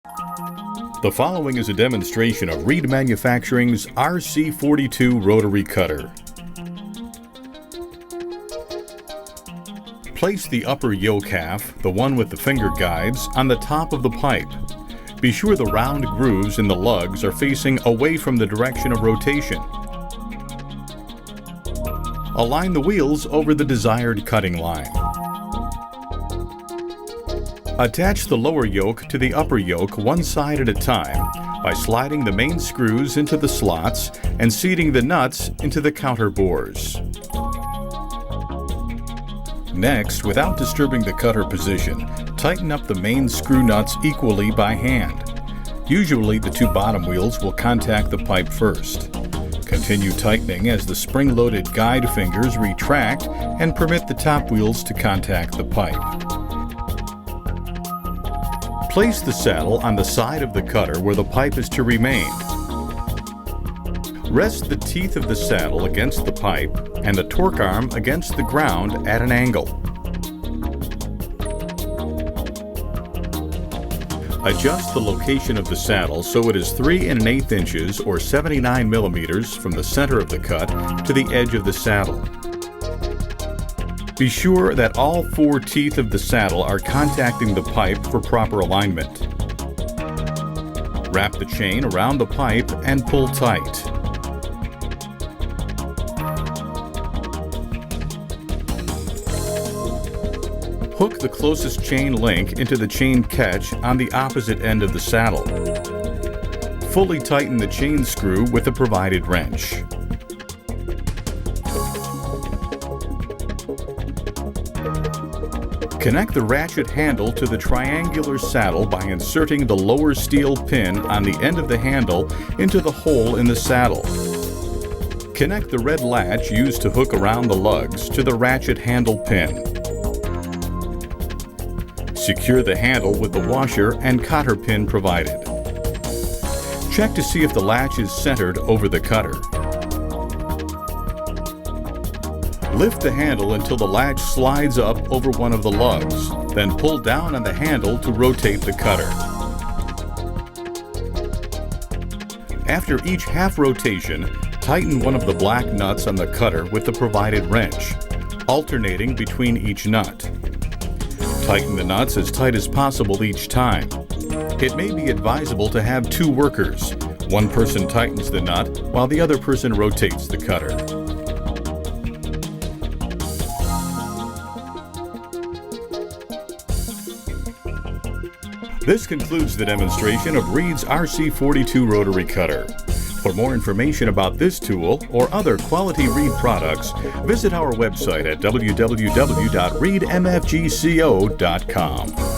The following is a demonstration of Reed Manufacturing's RC42 rotary cutter. Place the upper yoke half, the one with the finger guides, on the top of the pipe. Be sure the round grooves in the lugs are facing away from the direction of rotation. Align the wheels over the desired cutting line. Attach the lower yoke to the upper yoke one side at a time by sliding the main screws into the slots and seating the nuts into the counter bores. Next, without disturbing the cutter position, tighten up the main screw nuts equally by hand. Usually the two bottom wheels will contact the pipe first. Continue tightening as the spring-loaded guide fingers retract and permit the top wheels to contact the pipe. Place the saddle on the side of the cutter where the pipe is to remain. Rest the teeth of the saddle against the pipe and the torque arm against the ground at an angle. Adjust the location of the saddle so it is 3 1/8 inches or 79 millimeters from the center of the cut to the edge of the saddle. Be sure that all 4 teeth of the saddle are contacting the pipe for proper alignment. Wrap the chain around the pipe and pull tight. Hook the closest chain link into the chain catch on the opposite end of the saddle. Fully tighten the chain screw with the provided wrench. Connect the ratchet handle to the triangular saddle by inserting the lower steel pin on the end of the handle into the hole in the saddle. Connect the red latch used to hook around the lugs to the ratchet handle pin. Secure the handle with the washer and cotter pin provided. Check to see if the latch is centered over the cutter. Lift the handle until the latch slides up over one of the lugs, then pull down on the handle to rotate the cutter. After each half rotation, tighten one of the black nuts on the cutter with the provided wrench, alternating between each nut. Tighten the nuts as tight as possible each time. It may be advisable to have 2 workers. One person tightens the nut while the other person rotates the cutter. This concludes the demonstration of Reed's RC42 rotary cutter. For more information about this tool or other quality Reed products, visit our website at www.reedmfgco.com.